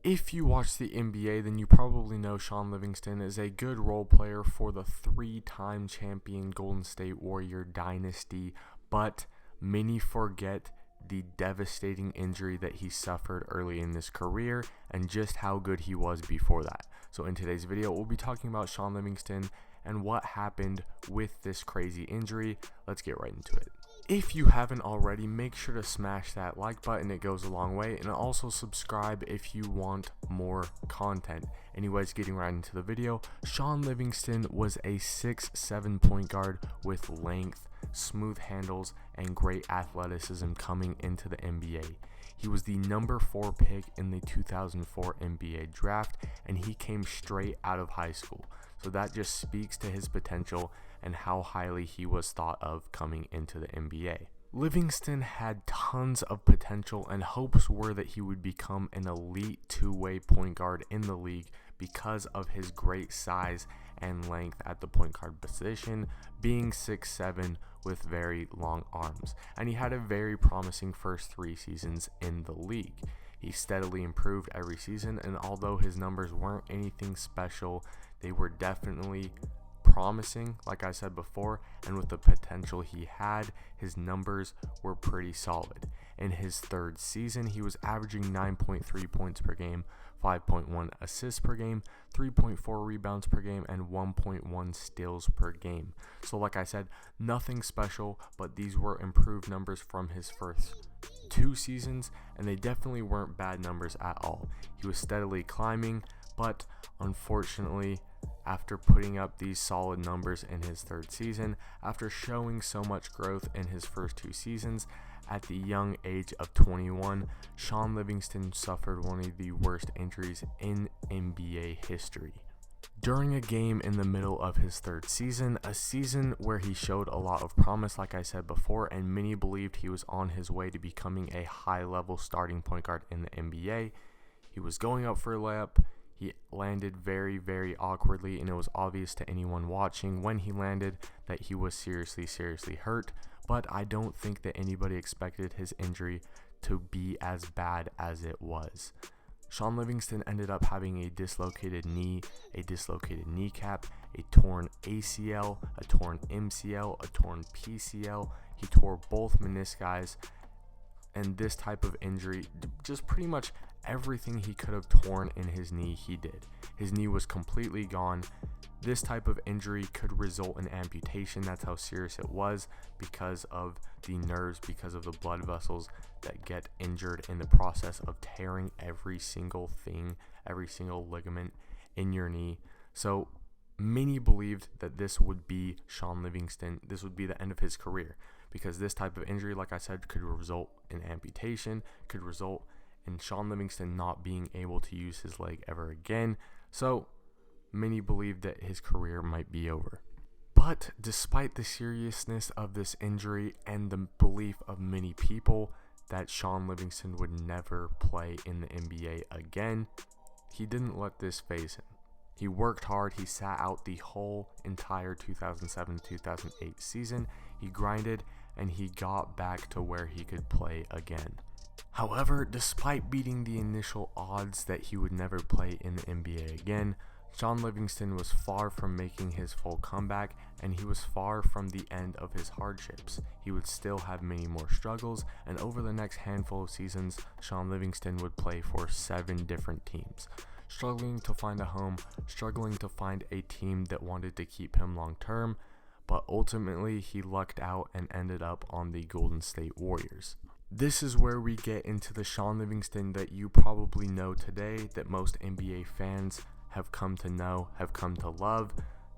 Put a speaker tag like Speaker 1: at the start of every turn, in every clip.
Speaker 1: If you watch the NBA, then you probably know Shaun Livingston is a good role player for the 3-time champion Golden State Warrior dynasty, but many forget the devastating injury that he suffered early in his career and just how good he was before that. So in today's video, we'll be talking about Shaun Livingston and what happened with this crazy injury. Let's get right into it. If you haven't already, make sure to smash that like button, it goes a long way, and also subscribe if you want more content. Anyways, getting right into the video, Shaun Livingston was a 6'7" point guard with length, smooth handles, and great athleticism coming into the NBA. He was the number 4 pick in the 2004 NBA draft, and he came straight out of high school. So that just speaks to his potential and how highly he was thought of coming into the NBA. Livingston had tons of potential, and hopes were that he would become an elite two-way point guard in the league because of his great size and length at the point guard position, being 6'7" with very long arms. And he had a very promising first 3 seasons in the league. He steadily improved every season, and although his numbers weren't anything special, they were definitely promising, like I said before, and with the potential he had, his numbers were pretty solid. In his 3rd season, he was averaging 9.3 points per game, 5.1 assists per game, 3.4 rebounds per game, and 1.1 steals per game. So like I said, nothing special, but these were improved numbers from his first 2 seasons, and they definitely weren't bad numbers at all. He was steadily climbing, but unfortunately, after putting up these solid numbers in his 3rd season, after showing so much growth in his first 2 seasons, at the young age of 21, Shaun Livingston suffered one of the worst injuries in NBA history. During a game in the middle of his 3rd season, a season where he showed a lot of promise, like I said before, and many believed he was on his way to becoming a high-level starting point guard in the NBA, he was going up for a layup. He landed very, very awkwardly, and it was obvious to anyone watching when he landed that he was seriously hurt, but I don't think that anybody expected his injury to be as bad as it was. Shaun Livingston ended up having a dislocated knee, a dislocated kneecap, a torn ACL, a torn MCL, a torn PCL. He tore both menisci, and this type of injury, just pretty much everything he could have torn in his knee, he did. His knee was completely gone. This type of injury could result in amputation. That's how serious it was, because of the nerves, because of the blood vessels that get injured in the process of tearing every single thing, every single ligament in your knee. So many believed that this would be Shaun Livingston. This would be the end of his career, because this type of injury, like I said, could result in amputation, could result in Shaun Livingston not being able to use his leg ever again. So many believed that his career might be over. But despite the seriousness of this injury and the belief of many people that Shaun Livingston would never play in the NBA again, he didn't let this faze him. He worked hard. He sat out the whole entire 2007-2008 season. He grinded, and he got back to where he could play again. However, despite beating the initial odds that he would never play in the NBA again, Shaun Livingston was far from making his full comeback, and he was far from the end of his hardships. He would still have many more struggles, and over the next handful of seasons, Shaun Livingston would play for 7 different teams, struggling to find a home, struggling to find a team that wanted to keep him long term, but ultimately he lucked out and ended up on the Golden State Warriors. This is where we get into the Shaun Livingston that you probably know today, that most NBA fans have come to know, have come to love.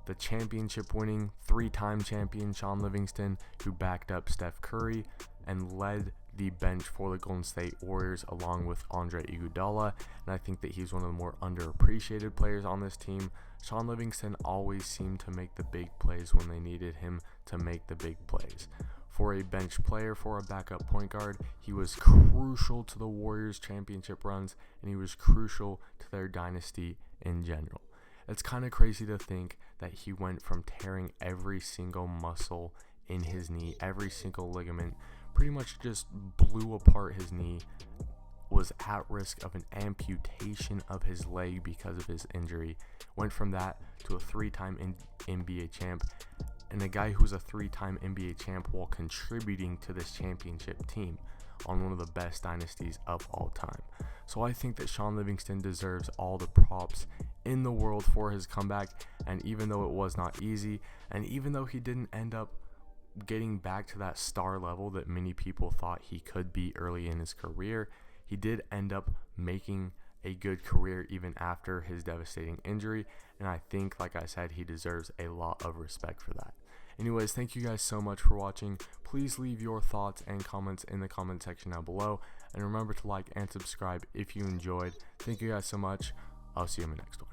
Speaker 1: The championship winning 3-time champion Shaun Livingston, who backed up Steph Curry and led the bench for the Golden State Warriors along with Andre Iguodala, and I think that he's one of the more underappreciated players on this team. Shaun Livingston always seemed to make the big plays when they needed him to make the big plays. For a bench player, for a backup point guard, he was crucial to the Warriors' championship runs, and he was crucial to their dynasty in general. It's kind of crazy to think that he went from tearing every single muscle in his knee, every single ligament, pretty much just blew apart his knee, was at risk of an amputation of his leg because of his injury. Went from that to a 3-time NBA champ, and a guy who was a 3-time NBA champ while contributing to this championship team on one of the best dynasties of all time. So I think that Shaun Livingston deserves all the props in the world for his comeback, and even though it was not easy, and even though he didn't end up getting back to that star level that many people thought he could be early in his career, he did end up making a good career even after his devastating injury, and I think, like I said, he deserves a lot of respect for that. Anyways, thank you guys so much for watching. Please leave your thoughts and comments in the comment section down below, and remember to like and subscribe if you enjoyed. Thank you guys so much. I'll see you in the next one.